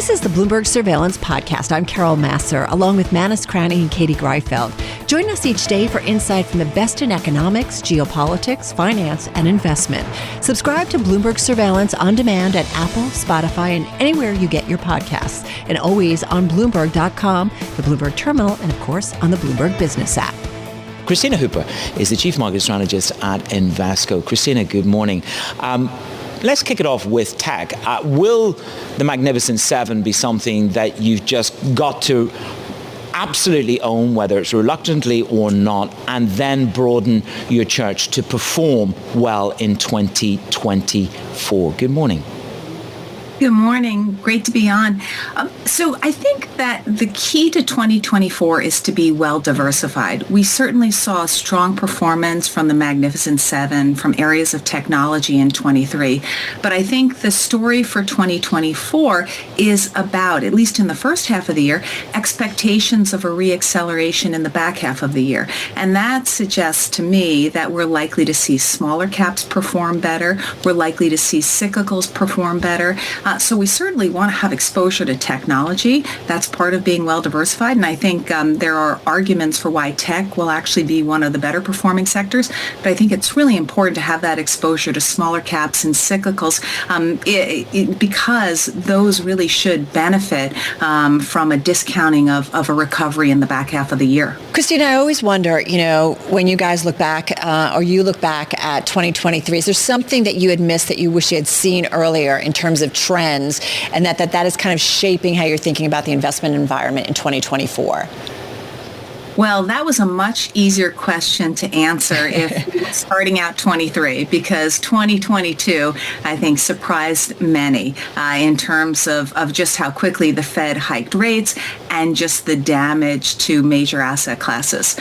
This is the Bloomberg Surveillance Podcast. I'm Carol Masser, along with Manus Cranny and Katie Greifeld. Join us each day for insight from the best in economics, geopolitics, finance, and investment. Subscribe to Bloomberg Surveillance on demand at Apple, Spotify, and anywhere you get your podcasts. And always on Bloomberg.com, the Bloomberg Terminal, and of course on the Bloomberg Business app. Kristina Hooper is the Chief Market Strategist at Invesco. Kristina, good morning. Let's kick it off with tech. Will the Magnificent Seven be something that you've just got to absolutely own, whether it's reluctantly or not, and then broaden your church to perform well in 2024? Good morning. Good morning. Great to be on. So I think that the key to 2024 is to be well diversified. We certainly saw strong performance from the Magnificent Seven, from areas of technology in 23. But I think the story for 2024 is about, at least in the first half of the year, expectations of a reacceleration in the back half of the year. And that suggests to me that we're likely to see smaller caps perform better. We're likely to see cyclicals perform better. So we certainly want to have exposure to technology. That's part of being well diversified. And I think there are arguments for why tech will actually be one of the better performing sectors. But I think it's really important to have that exposure to smaller caps and cyclicals because those really should benefit from a discounting of a recovery in the back half of the year. Kristina, I always wonder, when you guys look back or you look back at 2023, is there something that you had missed that you wish you had seen earlier in terms of trends, and that is kind of shaping how you're thinking about the investment environment in 2024? Well, that was a much easier question to answer if we were starting out 23, because 2022, I think, surprised many in terms of just how quickly the Fed hiked rates and just the damage to major asset classes.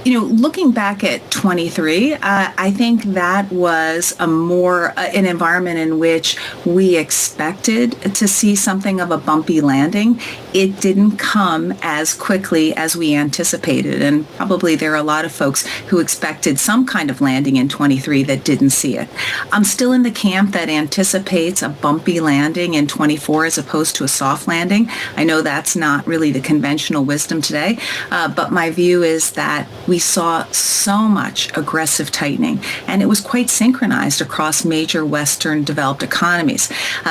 Looking back at 23, I think that was an environment in which we expected to see something of a bumpy landing. It didn't come as quickly as we anticipated, and probably there are a lot of folks who expected some kind of landing in 23 that didn't see it. I'm still in the camp that anticipates a bumpy landing in 24 as opposed to a soft landing. I know that's not really the conventional wisdom today, but my view is that we saw so much aggressive tightening, and it was quite synchronized across major Western developed economies.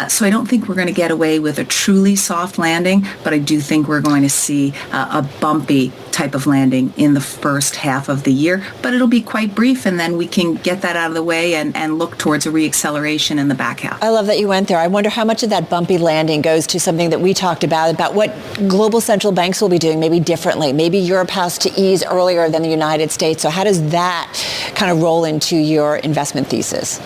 So I don't think we're going to get away with a truly soft landing, but I do think we're going to see a bumpy type of landing in the first half of the year, but it'll be quite brief, and then we can get that out of the way and look towards a reacceleration in the back half. I love that you went there. I wonder how much of that bumpy landing goes to something that we talked about what global central banks will be doing maybe differently. Maybe Europe has to ease earlier than the United States. So how does that kind of roll into your investment thesis?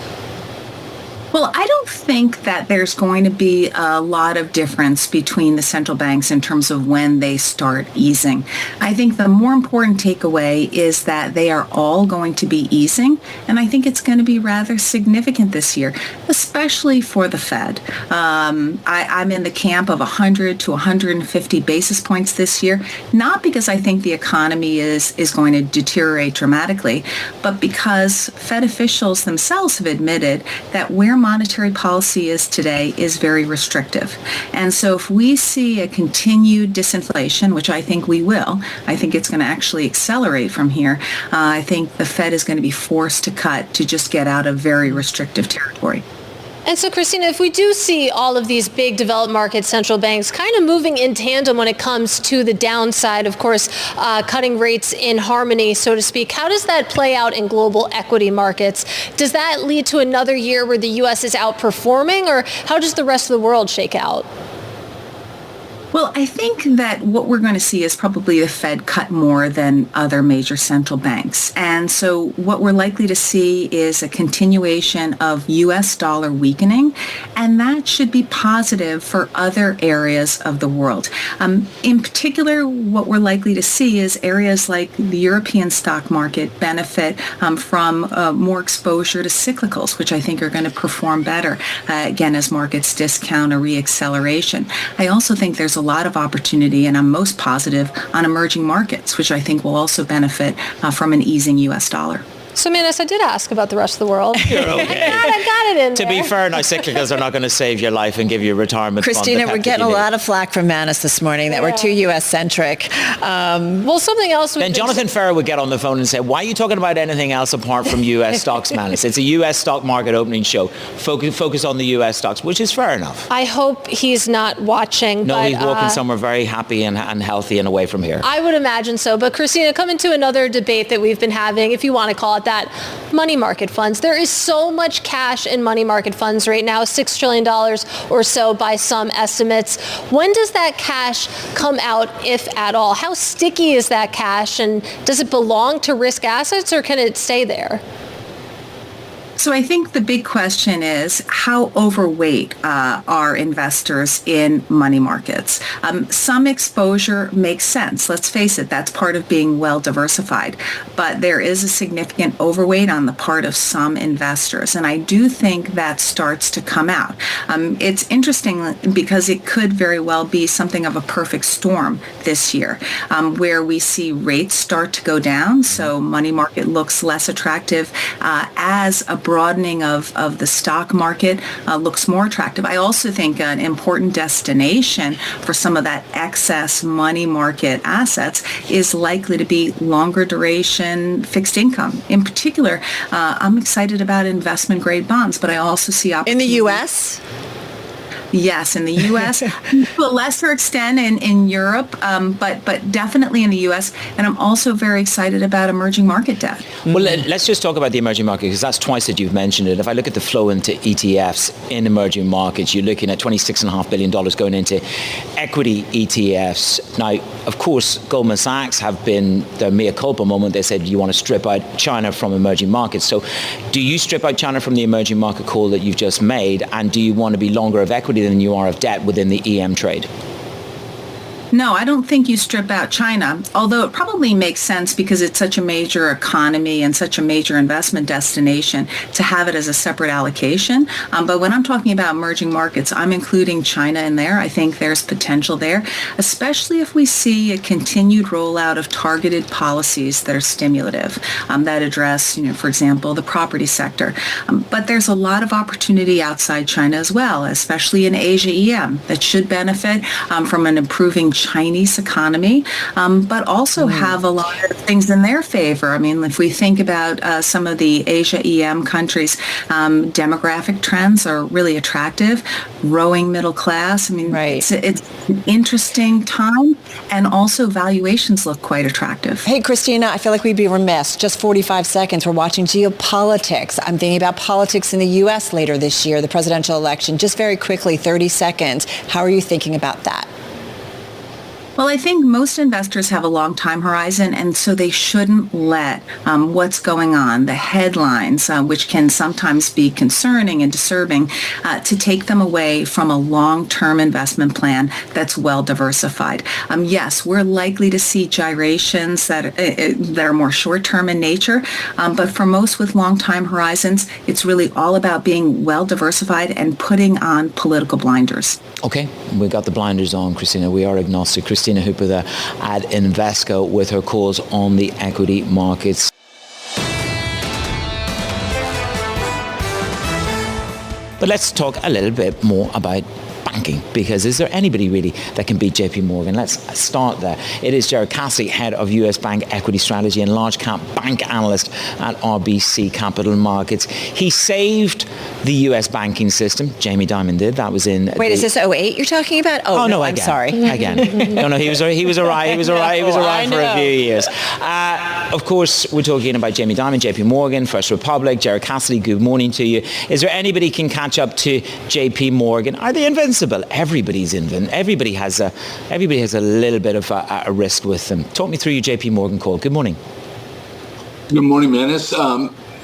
Well, I don't think that there's going to be a lot of difference between the central banks in terms of when they start easing. I think the more important takeaway is that they are all going to be easing, and I think it's going to be rather significant this year, especially for the Fed. I'm in the camp of 100 to 150 basis points this year, not because I think the economy is going to deteriorate dramatically, but because Fed officials themselves have admitted that where monetary policy is today is very restrictive. And so if we see a continued disinflation, which I think we will, I think it's going to actually accelerate from here. I think the Fed is going to be forced to cut to just get out of very restrictive territory. And so, Kristina, if we do see all of these big developed market central banks kind of moving in tandem when it comes to the downside, of course, cutting rates in harmony, so to speak, how does that play out in global equity markets? Does that lead to another year where the U.S. is outperforming, or how does the rest of the world shake out? Well, I think that what we're going to see is probably the Fed cut more than other major central banks. And so what we're likely to see is a continuation of U.S. dollar weakening, and that should be positive for other areas of the world. In particular, what we're likely to see is areas like the European stock market benefit from more exposure to cyclicals, which I think are going to perform better, again, as markets discount a reacceleration. I also think there's a lot of opportunity, and I'm most positive on emerging markets, which I think will also benefit from an easing U.S. dollar. So, Manus, I did ask about the rest of the world. You're okay. I got it in To there. be fair, now cyclicals are not going to save your life and give you a retirement fund. Kristina, we're getting a lot of flack from Manus this morning that we're too U.S.-centric. Well, something else. Then Jonathan Ferro would get on the phone and say, why are you talking about anything else apart from U.S. stocks, Manus? It's a U.S. stock market opening show. Focus on the U.S. stocks, which is fair enough. I hope he's not watching. No, but, he's walking somewhere very happy and healthy and away from here. I would imagine so. But Kristina, coming to another debate that we've been having, if you want to call it that, money market funds. There is so much cash in money market funds right now, $6 trillion or so by some estimates. When does that cash come out, if at all? How sticky is that cash, and does it belong to risk assets, or can it stay there? So I think the big question is, how overweight are investors in money markets? Some exposure makes sense. Let's face it, that's part of being well diversified. But there is a significant overweight on the part of some investors. And I do think that starts to come out. It's interesting because it could very well be something of a perfect storm this year, where we see rates start to go down. So money market looks less attractive as a broadening of the stock market looks more attractive. I also think an important destination for some of that excess money market assets is likely to be longer duration fixed income. In particular, I'm excited about investment grade bonds, but I also see opportunities. In the U.S.? Yes, in the U.S., to a lesser extent in Europe, but definitely in the U.S. And I'm also very excited about emerging market debt. Well, let's just talk about the emerging market, because that's twice that you've mentioned it. If I look at the flow into ETFs in emerging markets, you're looking at $26.5 billion going into equity ETFs. Now, of course, Goldman Sachs have been their mea culpa moment. They said you want to strip out China from emerging markets. So do you strip out China from the emerging market call that you've just made, and do you want to be longer of equity than you are of debt within the EM trade? No, I don't think you strip out China, although it probably makes sense because it's such a major economy and such a major investment destination to have it as a separate allocation. But when I'm talking about emerging markets, I'm including China in there. I think there's potential there, especially if we see a continued rollout of targeted policies that are stimulative, that address, for example, the property sector. But there's a lot of opportunity outside China as well, especially in Asia EM, that should benefit from an improving Chinese economy, but also have a lot of things in their favor. I mean, if we think about some of the Asia EM countries, demographic trends are really attractive, growing middle class. I mean, right. It's an interesting time, and also valuations look quite attractive. Hey, Kristina, I feel like we'd be remiss. Just 45 seconds. We're watching geopolitics. I'm thinking about politics in the U.S. later this year, the presidential election. Just very quickly, 30 seconds. How are you thinking about that? Well, I think most investors have a long time horizon, and so they shouldn't let what's going on, the headlines, which can sometimes be concerning and disturbing, to take them away from a long-term investment plan that's well diversified. Yes, we're likely to see gyrations that are more short-term in nature, but for most with long time horizons, it's really all about being well diversified and putting on political blinders. Okay, we got the blinders on, Kristina. We are agnostic. Kristina Hooper there at Invesco with her calls on the equity markets. But let's talk a little bit more about banking, because is there anybody really that can beat JP Morgan? Let's start there. It is Gerard Cassidy, head of US Bank Equity Strategy and large cap bank analyst at RBC Capital Markets. He saved the US banking system. Jamie Dimon did. That was in... Wait, is this 08 you're talking about? Oh, no, I'm sorry. Again. No, he was all right for a few years. Of course, we're talking about Jamie Dimon, JP Morgan, First Republic, Gerard Cassidy, good morning to you. Is there anybody can catch up to JP Morgan? Are they invincible? Everybody has a little bit of a risk with them. Talk me through your JP Morgan call. Good morning. Good morning, Manus.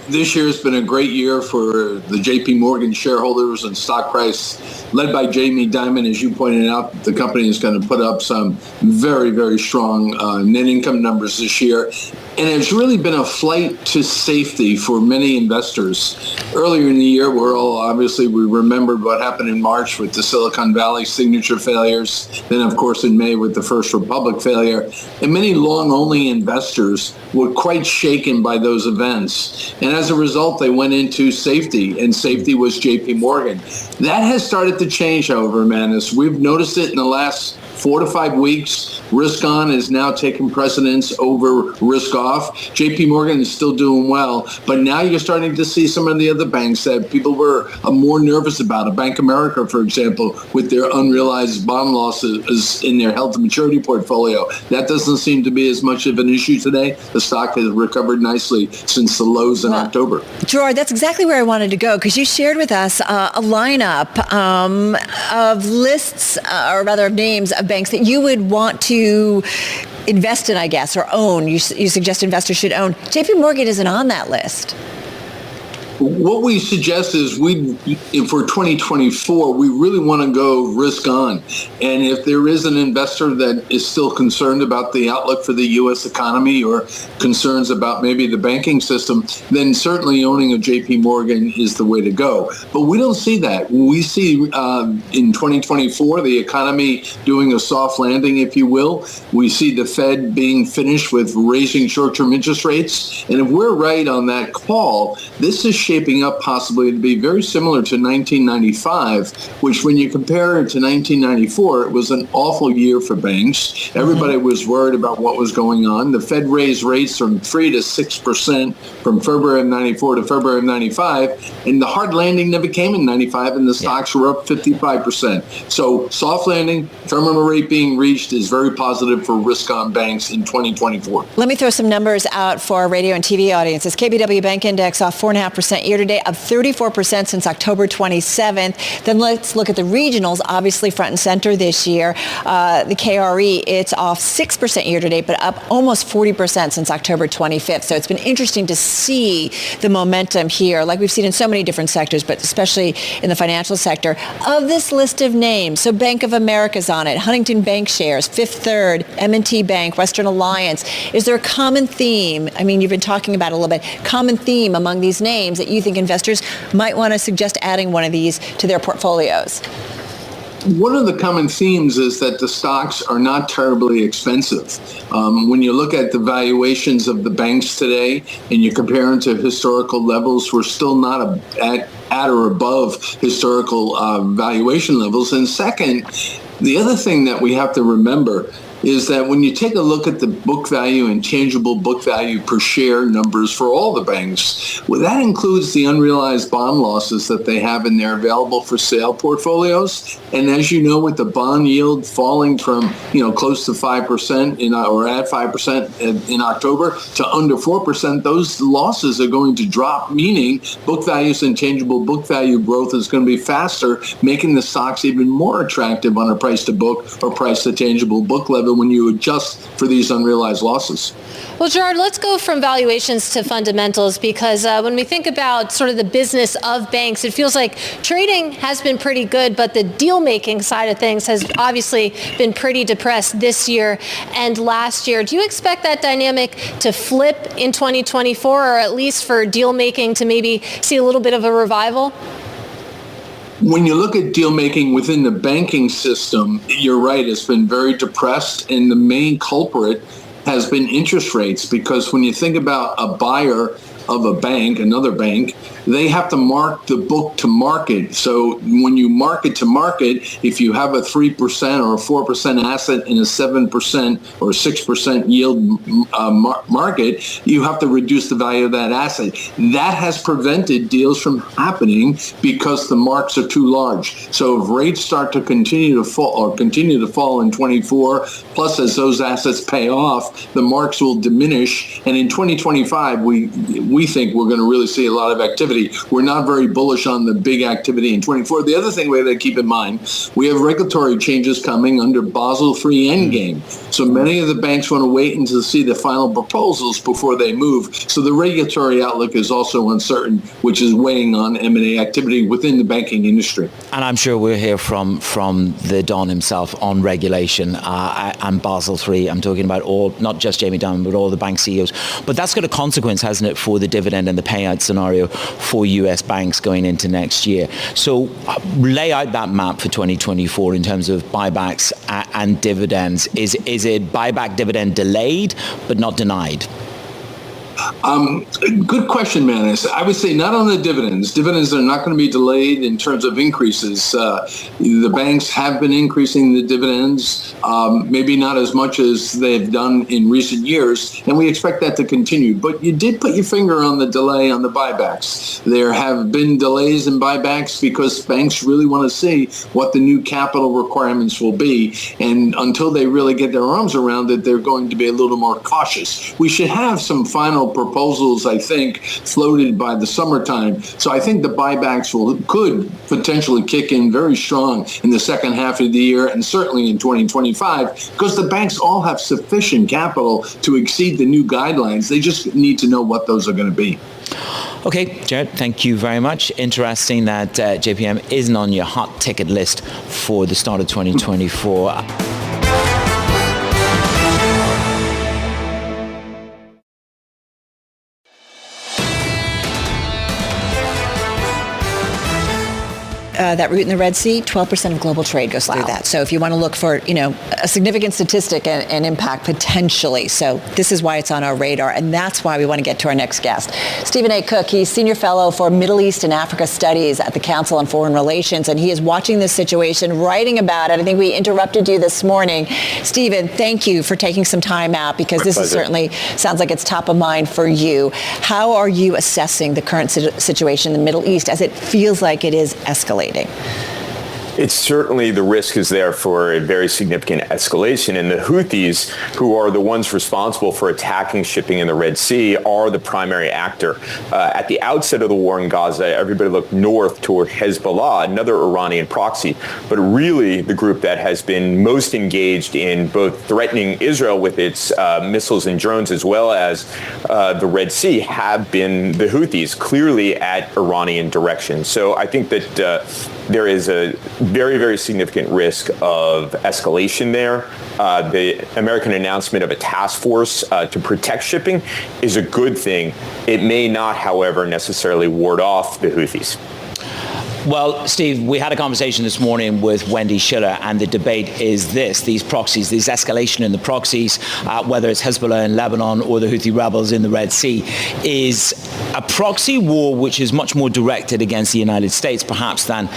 This year has been a great year for the JP Morgan shareholders and stock price led by Jamie Dimon. As you pointed out, the company is going to put up some very, very strong net income numbers this year. And it's really been a flight to safety for many investors. Earlier in the year, we remembered what happened in March with the Silicon Valley signature failures, then of course in May with the First Republic failure. And many long-only investors were quite shaken by those events. And as a result, they went into safety, and safety was JP Morgan. That has started to change, however, Manus. We've noticed it in the last 4 to 5 weeks. Risk on is now taking precedence over risk off. JP Morgan is still doing well, but now you're starting to see some of the other banks that people were more nervous about. A Bank of America, for example, with their unrealized bond losses in their held to maturity portfolio. That doesn't seem to be as much of an issue today. The stock has recovered nicely since the lows in October. Gerard, that's exactly where I wanted to go, because you shared with us a lineup of lists, or rather of names of banks that you would want to invest in, I guess, or own. You suggest investors should own. JP Morgan isn't on that list. What we suggest is for 2024, we really want to go risk on. And if there is an investor that is still concerned about the outlook for the U.S. economy or concerns about maybe the banking system, then certainly owning a JP Morgan is the way to go. But we don't see that. We see in 2024, the economy doing a soft landing, if you will. We see the Fed being finished with raising short-term interest rates. And if we're right on that call, this is shaping up possibly to be very similar to 1995, which when you compare it to 1994, it was an awful year for banks. Everybody was worried about what was going on. The Fed raised rates from 3 to 6% from February of 94 to February of 95, and the hard landing never came in 95, and the stocks were up 55%. So soft landing, terminal rate being reached is very positive for risk-on banks in 2024. Let me throw some numbers out for our radio and TV audiences. KBW Bank Index off 4.5% year-to-date, up 34% since October 27th. Then let's look at the regionals, obviously front and center this year. The KRE, it's off 6% year-to-date, but up almost 40% since October 25th. So it's been interesting to see the momentum here, like we've seen in so many different sectors, but especially in the financial sector. Of this list of names, so Bank of America's on it, Huntington Bank shares, Fifth Third, M&T Bank, Western Alliance. Is there a common theme? I mean, you've been talking about it a little bit. Common theme among these names that you think investors might want to suggest adding one of these to their portfolios? One of the common themes is that the stocks are not terribly expensive. When you look at the valuations of the banks today and you compare them to historical levels, we're still not at or above historical valuation levels. And second, the other thing that we have to remember is that when you take a look at the book value and tangible book value per share numbers for all the banks, well, that includes the unrealized bond losses that they have in their available for sale portfolios. And as you know, with the bond yield falling from, close to 5% or at 5% in October to under 4%, those losses are going to drop, meaning book values and tangible book value growth is going to be faster, making the stocks even more attractive on a price to book or price to tangible book level when you adjust for these unrealized losses. Well, Gerard, let's go from valuations to fundamentals, because when we think about sort of the business of banks, it feels like trading has been pretty good, but the deal-making side of things has obviously been pretty depressed this year and last year. Do you expect that dynamic to flip in 2024, or at least for deal-making to maybe see a little bit of a revival? When you look at deal making within the banking system, you're right, it's been very depressed, and the main culprit has been interest rates, because when you think about a buyer of a bank, another bank, they have to mark the book to market. So when you market to market, if you have a 3% or a 4% asset in a 7% or 6% yield market, you have to reduce the value of that asset. That has prevented deals from happening because the marks are too large. So if rates start to continue to fall in 24, plus as those assets pay off, the marks will diminish. And in 2025, we think we're going to really see a lot of activity. activity. We're not very bullish on the big activity in 24. The other thing we have to keep in mind, we have regulatory changes coming under Basel III Endgame. So many of the banks want to wait until see the final proposals before they move. So the regulatory outlook is also uncertain, which is weighing on M&A activity within the banking industry. And I'm sure we'll hear from the Don himself on regulation and Basel III. I'm talking about all, not just Jamie Dimon, but all the bank CEOs. But that's got a consequence, hasn't it, for the dividend and the payout scenario for US banks going into next year. So lay out that map for 2024 in terms of buybacks and dividends. Is it buyback dividend delayed but not denied? Good question, Manus. I would say not on the dividends. Dividends are not going to be delayed in terms of increases. The banks have been increasing the dividends, maybe not as much as they've done in recent years, and we expect that to continue. But you did put your finger on the delay on the buybacks. There have been delays in buybacks because banks really want to see what the new capital requirements will be, and until they really get their arms around it, they're going to be a little more cautious. We should have some final proposals, I think, floated by the summertime. So I think the buybacks could potentially kick in very strong in the second half of the year and certainly in 2025 because the banks all have sufficient capital to exceed the new guidelines. They just need to know what those are going to be. Okay, Gerard, thank you very much. Interesting that JPM isn't on your hot ticket list for the start of 2024. That route in the Red Sea, 12% of global trade goes through that. So if you want to look for, a significant statistic and impact potentially. So this is why it's on our radar. And that's why we want to get to our next guest. Stephen A. Cook, he's Senior Fellow for Middle East and Africa Studies at the Council on Foreign Relations. And he is watching this situation, writing about it. I think we interrupted you this morning. Stephen, thank you for taking some time out because this is certainly sounds like it's top of mind for you. How are you assessing the current situation in the Middle East as it feels like it is escalating? It's certainly the risk is there for a very significant escalation. And the Houthis, who are the ones responsible for attacking shipping in the Red Sea, are the primary actor. At the outset of the war in Gaza, everybody looked north toward Hezbollah, another Iranian proxy. But really, the group that has been most engaged in both threatening Israel with its missiles and drones, as well as the Red Sea, have been the Houthis, clearly at Iranian direction. So I think that there is a very, very significant risk of escalation there. The American announcement of a task force to protect shipping is a good thing. It may not, however, necessarily ward off the Houthis. Well, Steve, we had a conversation this morning with Wendy Schiller, and the debate is these proxies, this escalation in the proxies, whether it's Hezbollah in Lebanon or the Houthi rebels in the Red Sea, is a proxy war which is much more directed against the United States, perhaps, than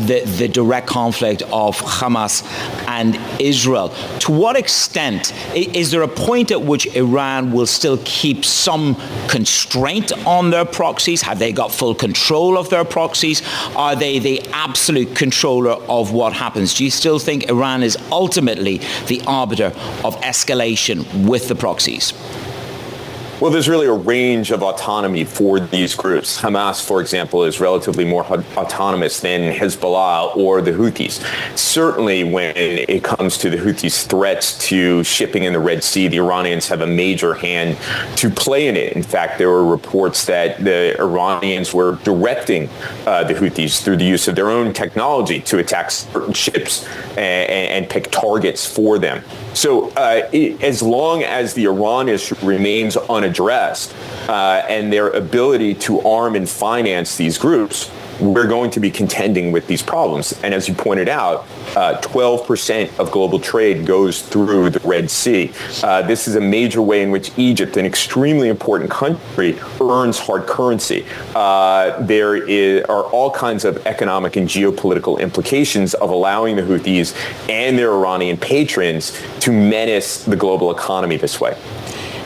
the direct conflict of Hamas and Israel. To what extent is there a point at which Iran will still keep some constraint on their proxies? Have they got full control of their proxies? Are they the absolute controller of what happens? Do you still think Iran is ultimately the arbiter of escalation with the proxies? Well, there's really a range of autonomy for these groups. Hamas, for example, is relatively more autonomous than Hezbollah or the Houthis. Certainly when it comes to the Houthis' threats to shipping in the Red Sea, the Iranians have a major hand to play in it. In fact, there were reports that the Iranians were directing the Houthis through the use of their own technology to attack certain ships and pick targets for them. So as long as the Iran issue remains unaddressed and their ability to arm and finance these groups, we're going to be contending with these problems. And as you pointed out, 12% of global trade goes through the Red Sea. This is a major way in which Egypt, an extremely important country, earns hard currency. There are all kinds of economic and geopolitical implications of allowing the Houthis and their Iranian patrons to menace the global economy this way.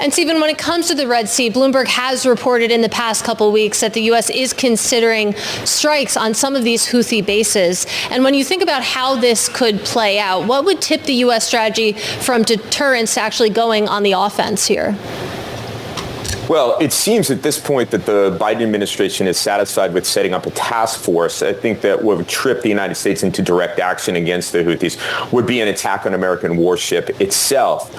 And Stephen, when it comes to the Red Sea, Bloomberg has reported in the past couple of weeks that the U.S. is considering strikes on some of these Houthi bases. And when you think about how this could play out, what would tip the U.S. strategy from deterrence to actually going on the offense here? Well, it seems at this point that the Biden administration is satisfied with setting up a task force. I think that what would trip the United States into direct action against the Houthis would be an attack on American warship itself.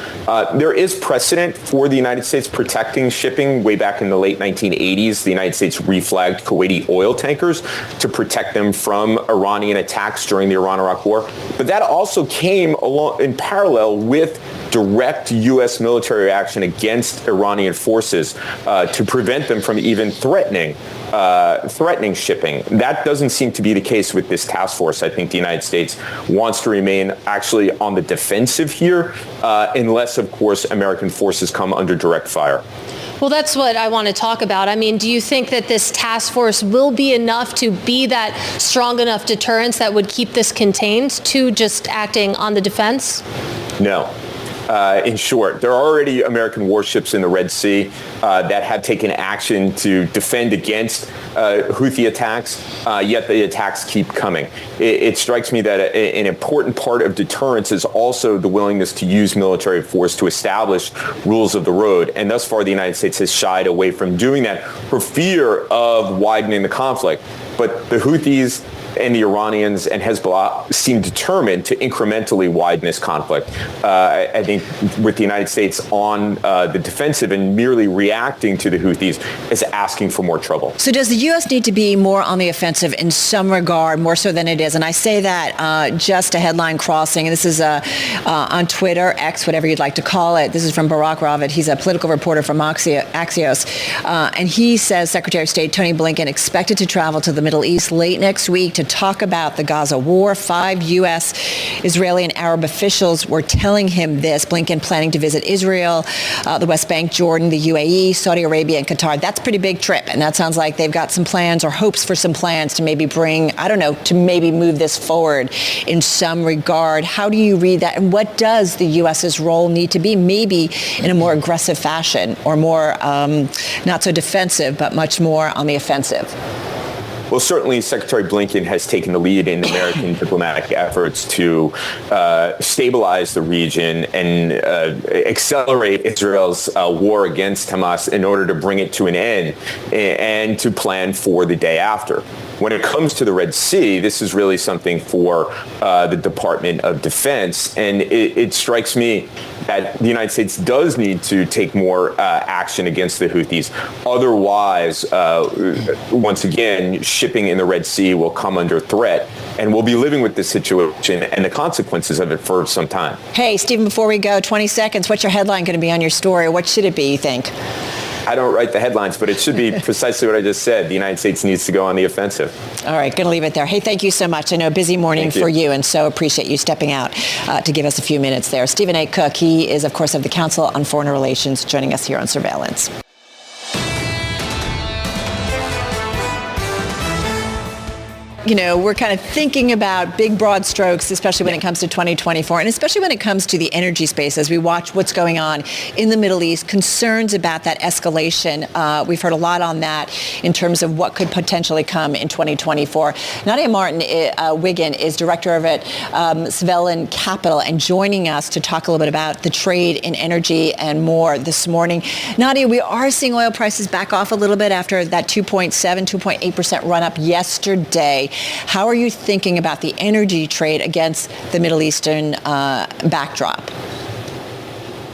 There is precedent for the United States protecting shipping. Way back in the late 1980s, the United States reflagged Kuwaiti oil tankers to protect them from Iranian attacks during the Iran-Iraq War. But that also came along in parallel with direct U.S. military action against Iranian forces to prevent them from even threatening shipping. That doesn't seem to be the case with this task force. I think the United States wants to remain actually on the defensive here, unless, of course, American forces come under direct fire. Well, that's what I want to talk about. I mean, do you think that this task force will be enough to be that strong enough deterrence that would keep this contained to just acting on the defense? No. In short, there are already American warships in the Red Sea that have taken action to defend against Houthi attacks, yet the attacks keep coming. It strikes me that an important part of deterrence is also the willingness to use military force to establish rules of the road. And thus far, the United States has shied away from doing that for fear of widening the conflict. But the Houthis and the Iranians and Hezbollah seem determined to incrementally widen this conflict. I think with the United States on the defensive and merely reacting to the Houthis is asking for more trouble. So does the U.S. need to be more on the offensive in some regard, more so than it is? And I say that just a headline crossing. And this is on Twitter, X, whatever you'd like to call it. This is from Barack Ravid. He's a political reporter from Axios. And he says Secretary of State Tony Blinken expected to travel to the Middle East late next week to talk about the Gaza war. 5 U.S., Israeli, and Arab officials were telling him this. Blinken planning to visit Israel, the West Bank, Jordan, the UAE, Saudi Arabia, and Qatar. That's a pretty big trip. And that sounds like they've got some plans or hopes for some plans to maybe to maybe move this forward in some regard. How do you read that? And what does the U.S.'s role need to be, maybe in a more aggressive fashion or more not so defensive, but much more on the offensive? Well, certainly Secretary Blinken has taken the lead in American diplomatic efforts to stabilize the region and accelerate Israel's war against Hamas in order to bring it to an end and to plan for the day after. When it comes to the Red Sea, this is really something for the Department of Defense, and it strikes me that the United States does need to take more action against the Houthis. Otherwise, once again, shipping in the Red Sea will come under threat, and we'll be living with this situation and the consequences of it for some time. Hey, Stephen, before we go, 20 seconds, what's your headline going to be on your story? What should it be, you think? I don't write the headlines, but it should be precisely what I just said. The United States needs to go on the offensive. All right, going to leave it there. Hey, thank you so much. I know a busy morning for you, and so appreciate you stepping out to give us a few minutes there. Stephen A. Cook, he is, of course, of the Council on Foreign Relations, joining us here on Surveillance. You know, we're kind of thinking about big, broad strokes, especially when it comes to 2024, and especially when it comes to the energy space as we watch what's going on in the Middle East, concerns about that escalation. We've heard a lot on that in terms of what could potentially come in 2024. Nadia Martin Wiggen is director of Svelland Capital and joining us to talk a little bit about the trade in energy and more this morning. Nadia, we are seeing oil prices back off a little bit after that 2.8% run up yesterday. How are you thinking about the energy trade against the Middle Eastern backdrop?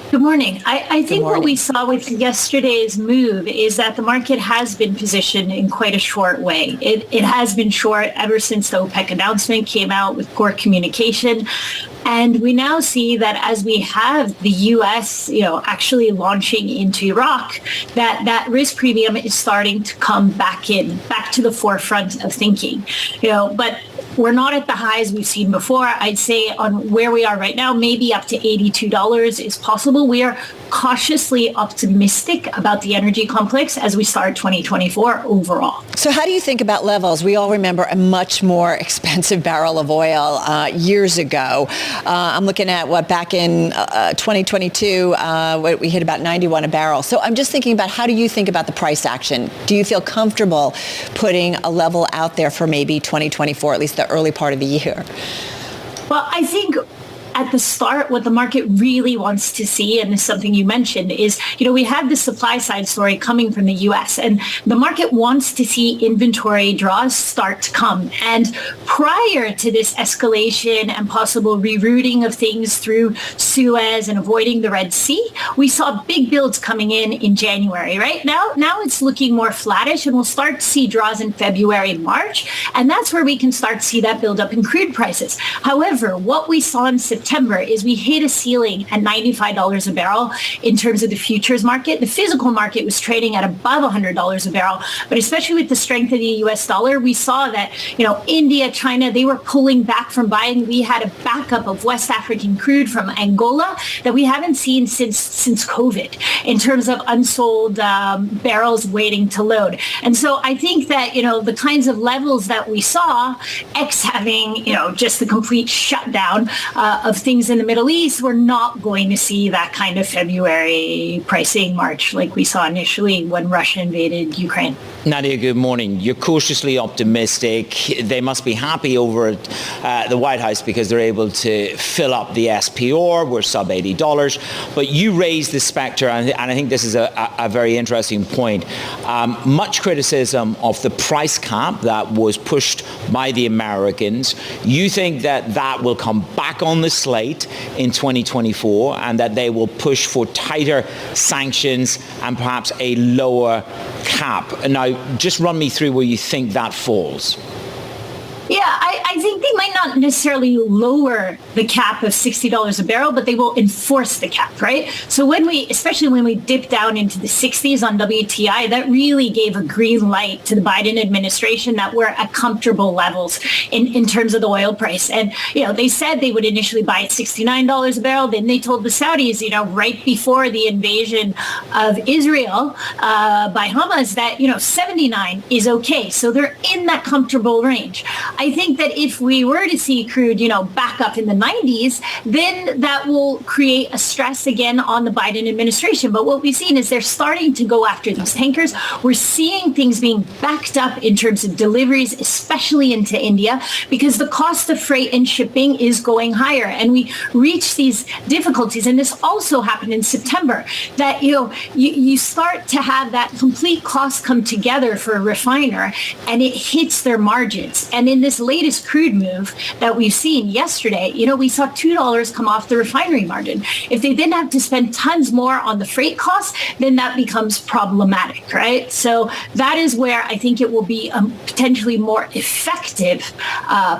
Good morning. I think what we saw with yesterday's move is that the market has been positioned in quite a short way. It has been short ever since the OPEC announcement came out with poor communication. And we now see that as we have the U.S., actually launching into Iraq, that risk premium is starting to come back to the forefront of thinking. But we're not at the highs we've seen before. I'd say on where we are right now, maybe up to $82 is possible. We are cautiously optimistic about the energy complex as we start 2024 overall. So how do you think about levels? We all remember a much more expensive barrel of oil years ago. I'm looking at back in 2022, we hit about 91 a barrel. So I'm just thinking about how do you think about the price action? Do you feel comfortable putting a level out there for maybe 2024, at least the early part of the year? Well, I think at the start, what the market really wants to see, and this is something you mentioned, is, we have the supply side story coming from the U.S. and the market wants to see inventory draws start to come. And prior to this escalation and possible rerouting of things through Suez and avoiding the Red Sea, we saw big builds coming in January, right? Now it's looking more flattish, and we'll start to see draws in February and March. And that's where we can start to see that build up in crude prices. However, what we saw in September is we hit a ceiling at $95 a barrel in terms of the futures market. The physical market was trading at above $100 a barrel, but especially with the strength of the US dollar, we saw that, India, China, they were pulling back from buying. We had a backup of West African crude from Angola that we haven't seen since COVID in terms of unsold barrels waiting to load. And so I think that, the kinds of levels that we saw, X having, just the complete shutdown of things in the Middle East, we're not going to see that kind of February pricing march like we saw initially when Russia invaded Ukraine. Nadia, good morning. You're cautiously optimistic. They must be happy over at the White House because they're able to fill up the SPR. We're sub $80. But you raised the specter, and I think this is a very interesting point. Much criticism of the price cap that was pushed by the Americans. You think that will come back on the slate in 2024 and that they will push for tighter sanctions and perhaps a lower cap. Now, just run me through where you think that falls. Yeah, I think they might not necessarily lower the cap of $60 a barrel, but they will enforce the cap, right? So especially when we dipped down into the 60s on WTI, that really gave a green light to the Biden administration that we're at comfortable levels in terms of the oil price. And, they said they would initially buy at $69 a barrel. Then they told the Saudis, right before the invasion of Israel by Hamas that, 79 is okay. So they're in that comfortable range. I think that if we were to see crude, back up in the 90s, then that will create a stress again on the Biden administration. But what we've seen is they're starting to go after these tankers. We're seeing things being backed up in terms of deliveries, especially into India, because the cost of freight and shipping is going higher. And we reach these difficulties. And this also happened in September, that, you start to have that complete cost come together for a refiner, and it hits their margins. And in this latest crude move that we've seen yesterday, we saw $2 come off the refinery margin. If they then have to spend tons more on the freight costs, then that becomes problematic, right? So that is where I think it will be a potentially more effective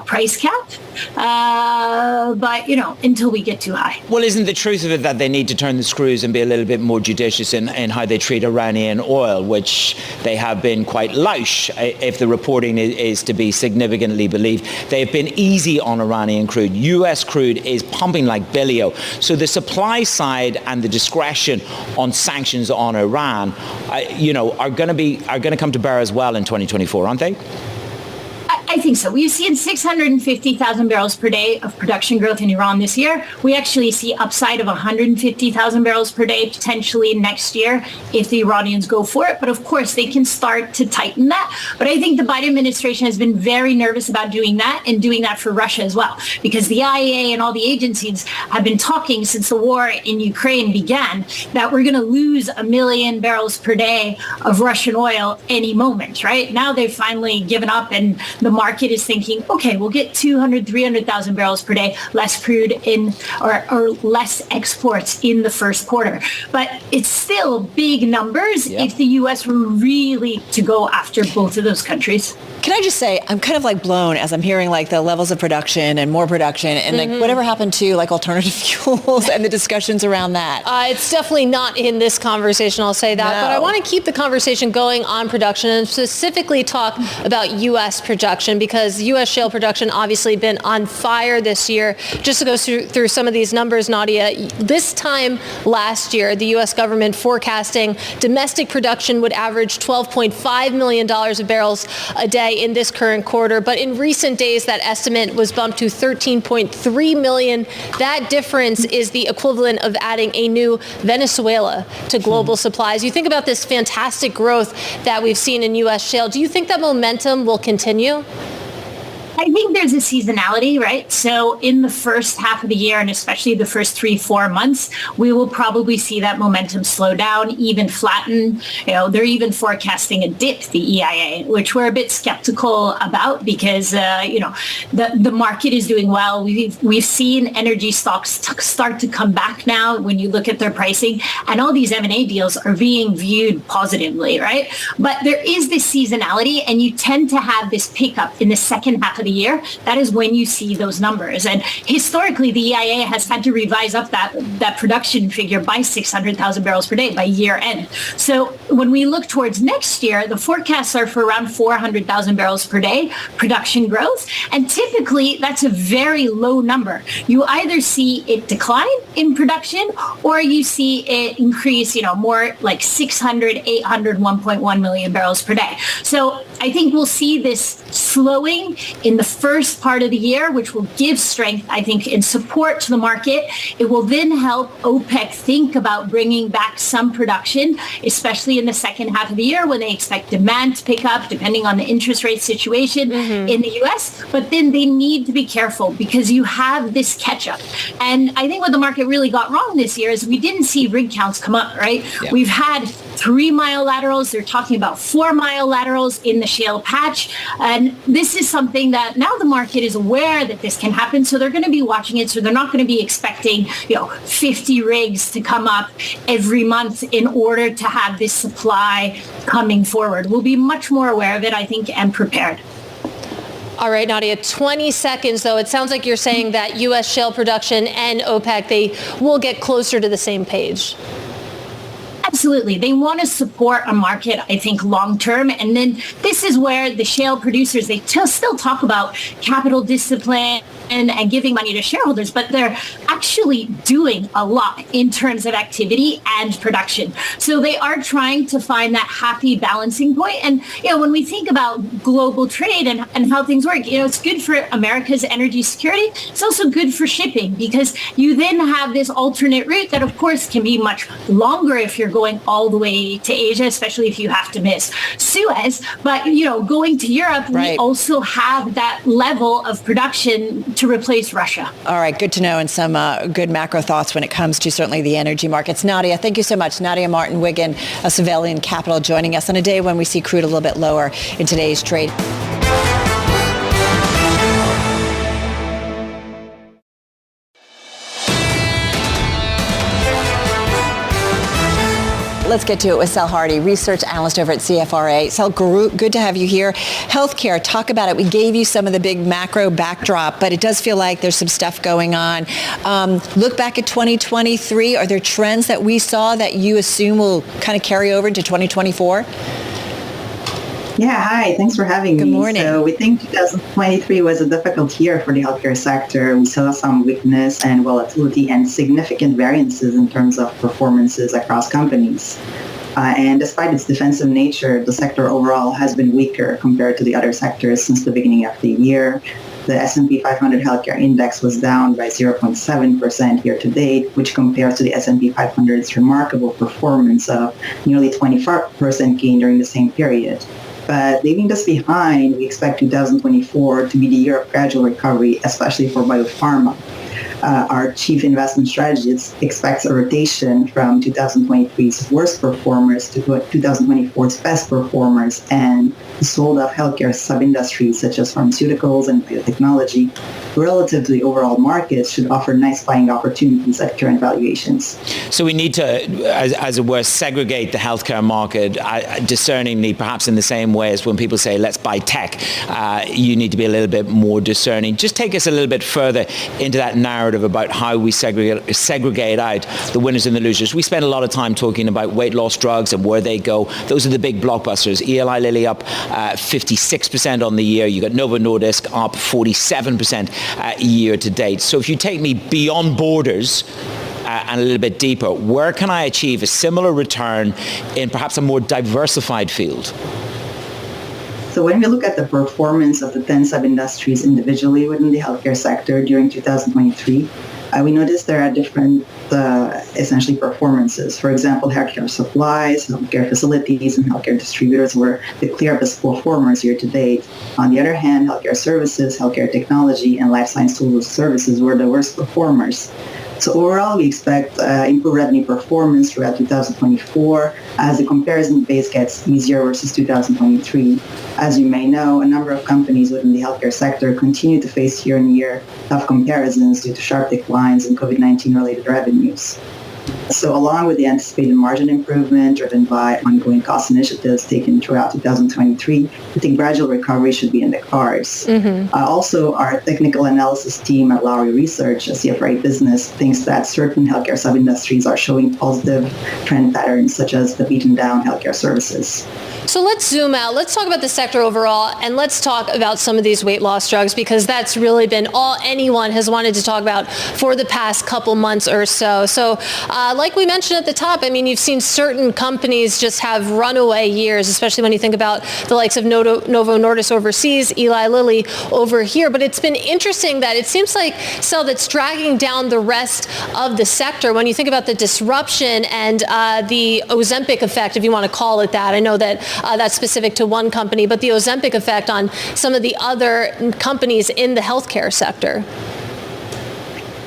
price cap. But, until we get too high. Well, isn't the truth of it that they need to turn the screws and be a little bit more judicious in how they treat Iranian oil, which they have been quite louche, if the reporting is to be significantly believed. They've been easy on Iranian crude. U.S. crude is pumping like billio. So the supply side and the discretion on sanctions on Iran, are going to come to bear as well in 2024, aren't they? I think so. We've seen 650,000 barrels per day of production growth in Iran this year. We actually see upside of 150,000 barrels per day potentially next year if the Iranians go for it. But of course, they can start to tighten that. But I think the Biden administration has been very nervous about doing that and doing that for Russia as well, because the IEA and all the agencies have been talking since the war in Ukraine began that we're going to lose 1 million barrels per day of Russian oil any moment, right? Now they've finally given up, and the market is thinking, okay, we'll get 200, 300,000 barrels per day less crude in or less exports in the first quarter. But it's still big numbers if the U.S. were really to go after both of those countries. Can I just say, I'm kind of blown as I'm hearing the levels of production and more production and whatever happened to alternative fuels and the discussions around that. It's definitely not in this conversation, I'll say that. No. But I want to keep the conversation going on production and specifically talk about U.S. production, because U.S. shale production obviously been on fire this year. Just to go through some of these numbers, Nadia, this time last year, the U.S. government forecasting domestic production would average $12.5 million of barrels a day in this current quarter. But in recent days, that estimate was bumped to 13.3 million. That difference is the equivalent of adding a new Venezuela to global supplies. You think about this fantastic growth that we've seen in U.S. shale. Do you think that momentum will continue? I think there's a seasonality, right? So in the first half of the year, and especially the first 3-4 months, we will probably see that momentum slow down, even flatten. They're even forecasting a dip, the EIA, which we're a bit skeptical about because, the market is doing well. We've seen energy stocks start to come back now when you look at their pricing, and all these M&A deals are being viewed positively, right? But there is this seasonality, and you tend to have this pickup in the second half of the year. That is when you see those numbers. And historically, the EIA has had to revise up that production figure by 600,000 barrels per day by year end. So when we look towards next year, the forecasts are for around 400,000 barrels per day production growth. And typically, that's a very low number. You either see it decline in production or you see it increase, more like 600, 800, 1.1 million barrels per day. So I think we'll see this slowing in the first part of the year, which will give strength, I think, and support to the market. It will then help OPEC think about bringing back some production, especially in the second half of the year when they expect demand to pick up, depending on the interest rate situation in the U.S. But then they need to be careful because you have this catch-up. And I think what the market really got wrong this year is we didn't see rig counts come up, right? Yeah. We've had 3-mile laterals. They're talking about 4-mile laterals in the shale patch. And this is something that now the market is aware that this can happen. So they're going to be watching it. So they're not going to be expecting, 50 rigs to come up every month in order to have this supply coming forward. We'll be much more aware of it, I think, and prepared. All right, Nadia, 20 seconds, though. It sounds like you're saying that U.S. shale production and OPEC, they will get closer to the same page. Absolutely. They want to support a market, I think, long term. And then this is where the shale producers, they still talk about capital discipline and giving money to shareholders, but they're actually doing a lot in terms of activity and production. So they are trying to find that happy balancing point. And, when we think about global trade and how things work, it's good for America's energy security. It's also good for shipping because you then have this alternate route that, of course, can be much longer if you're going all the way to Asia, especially if you have to miss Suez. But, going to Europe, right, we also have that level of production to replace Russia. All right, good to know, and some good macro thoughts when it comes to certainly the energy markets. Nadia, thank you so much. Nadia Martin Wiggen of Svelland Capital joining us on a day when we see crude a little bit lower in today's trade. Let's get to it with Sel Hardy, research analyst over at CFRA. Sel, good to have you here. Healthcare, talk about it. We gave you some of the big macro backdrop, but it does feel like there's some stuff going on. Look back at 2023. Are there trends that we saw that you assume will kind of carry over into 2024? Yeah, hi. Thanks for having me. Good morning. So we think 2023 was a difficult year for the healthcare sector. We saw some weakness and volatility and significant variances in terms of performances across companies. And despite its defensive nature, the sector overall has been weaker compared to the other sectors since the beginning of the year. The S&P 500 healthcare index was down by 0.7% year to date, which compares to the S&P 500's remarkable performance of nearly 24% gain during the same period. But leaving this behind, we expect 2024 to be the year of gradual recovery, especially for biopharma. Our chief investment strategist expects a rotation from 2023's worst performers to 2024's best performers, and the sold-off healthcare sub-industries such as pharmaceuticals and biotechnology relative to the overall market should offer nice buying opportunities at current valuations. So we need to, as it were, segregate the healthcare market discerningly, perhaps in the same way as when people say, let's buy tech. You need to be a little bit more discerning. Just take us a little bit further into that narrative about how we segregate out the winners and the losers. We spend a lot of time talking about weight loss drugs and where they go. Those are the big blockbusters. Eli Lilly up 56% on the year. You got Novo Nordisk up 47% year to date. So if you take me beyond borders and a little bit deeper, where can I achieve a similar return in perhaps a more diversified field? So when we look at the performance of the 10 sub-industries individually within the healthcare sector during 2023, we noticed there are different, essentially, performances. For example, healthcare supplies, healthcare facilities, and healthcare distributors were the clear best performers year to date. On the other hand, healthcare services, healthcare technology, and life science tools services were the worst performers. So overall, we expect improved revenue performance throughout 2024 as the comparison base gets easier versus 2023. As you may know, a number of companies within the healthcare sector continue to face year-on-year tough comparisons due to sharp declines in COVID-19 related revenues. So along with the anticipated margin improvement driven by ongoing cost initiatives taken throughout 2023, we think gradual recovery should be in the cards. Also, our technical analysis team at Lowry Research, a CFRA business, thinks that certain healthcare sub-industries are showing positive trend patterns, such as the beaten down healthcare services. So let's zoom out. Let's talk about the sector overall, and let's talk about some of these weight loss drugs, because that's really been all anyone has wanted to talk about for the past couple months or so. So like we mentioned at the top, I mean, you've seen certain companies just have runaway years, especially when you think about the likes of Novo Nordisk overseas, Eli Lilly over here. But it's been interesting that it seems like, Sel, that's dragging down the rest of the sector. When you think about the disruption and the Ozempic effect, if you want to call it that. I know that that's specific to one company, but the Ozempic effect on some of the other companies in the healthcare sector.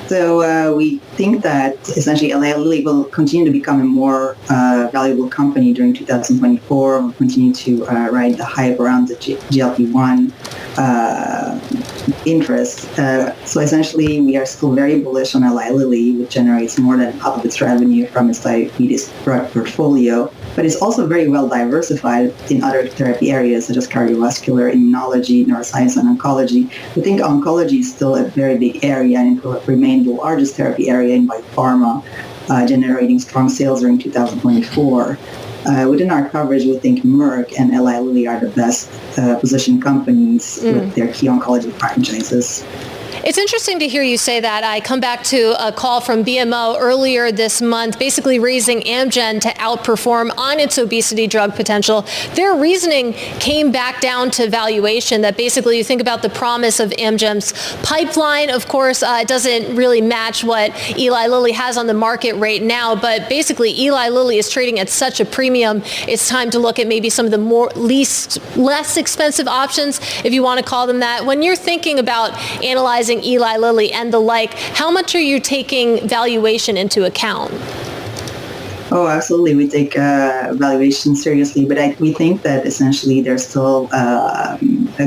So we think that essentially Eli Lilly will continue to become a more valuable company during 2024. We'll continue to ride the hype around the GLP-1 interest. So essentially, we are still very bullish on Eli Lilly, which generates more than half of its revenue from its diabetes drug portfolio. But it's also very well diversified in other therapy areas such as cardiovascular, immunology, neuroscience, and oncology. We think oncology is still a very big area and it will remain the largest therapy area in biopharma, generating strong sales during 2024. Within our coverage, we think Merck and Eli Lilly are the best positioned companies with their key oncology franchises. It's interesting to hear you say that. I come back to a call from BMO earlier this month, basically raising Amgen to outperform on its obesity drug potential. Their reasoning came back down to valuation, that basically you think about the promise of Amgen's pipeline. Of course, it doesn't really match what Eli Lilly has on the market right now, but basically Eli Lilly is trading at such a premium. It's time to look at maybe some of the less expensive options, if you want to call them that. When you're thinking about analyzing Eli Lilly and the like, how much are you taking valuation into account? Oh, absolutely. We take valuation seriously, but we think that essentially there's still a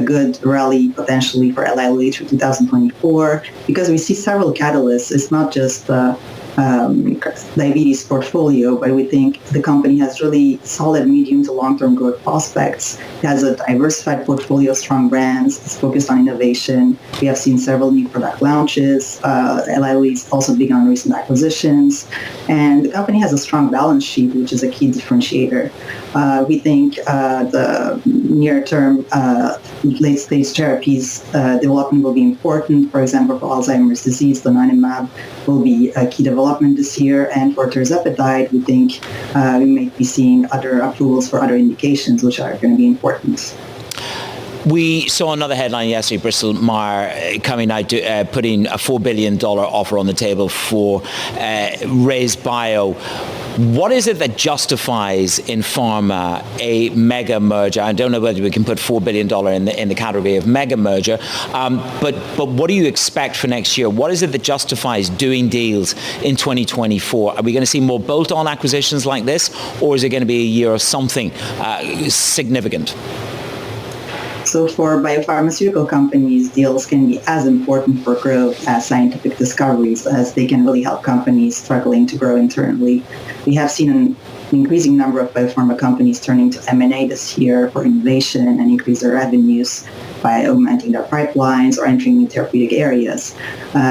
good rally potentially for Eli Lilly through 2024 because we see several catalysts. It's not just diabetes portfolio, but we think the company has really solid medium to long-term growth prospects. It has a diversified portfolio of strong brands. It's focused on innovation. We have seen several new product launches. Eli Lilly is also big on recent acquisitions. And the company has a strong balance sheet, which is a key differentiator. We think the near-term late-stage therapies development will be important. For example, for Alzheimer's disease, donanemab will be a key development this year. And for tirzepatide, we think we may be seeing other approvals for other indications, which are going to be important. We saw another headline yesterday, Bristol Myers coming out putting a $4 billion offer on the table for Raise Bio. What is it that justifies in pharma a mega merger? I don't know whether we can put $4 billion in the category of mega merger, but what do you expect for next year? What is it that justifies doing deals in 2024? Are we going to see more bolt-on acquisitions like this, or is it going to be a year of something significant? So for biopharmaceutical companies, deals can be as important for growth as scientific discoveries, as they can really help companies struggling to grow internally. We have seen an increasing number of biopharma companies turning to M&A this year for innovation and increase their revenues by augmenting their pipelines or entering new therapeutic areas.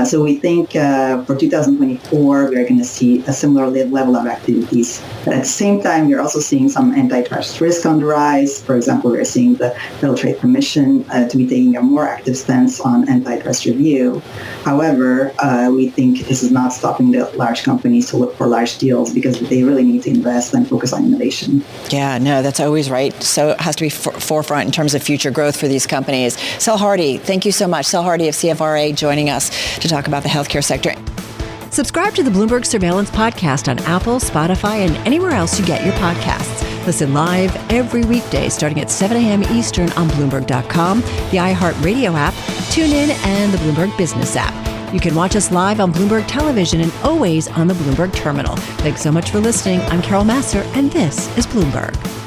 So we think for 2024, we are going to see a similar level of activities. But at the same time, we're also seeing some antitrust risk on the rise. For example, we're seeing the Federal Trade Commission to be taking a more active stance on antitrust review. However, we think this is not stopping the large companies to look for large deals because they really need to invest and focus on innovation. Yeah, no, that's always right. So it has to be forefront in terms of future growth for these companies. Sel Hardy, thank you so much. Sel Hardy of CFRA joining us to talk about the healthcare sector. Subscribe to the Bloomberg Surveillance Podcast on Apple, Spotify, and anywhere else you get your podcasts. Listen live every weekday starting at 7 a.m. Eastern on Bloomberg.com, the iHeartRadio app, TuneIn, and the Bloomberg Business app. You can watch us live on Bloomberg Television and always on the Bloomberg Terminal. Thanks so much for listening. I'm Carol Massar, and this is Bloomberg.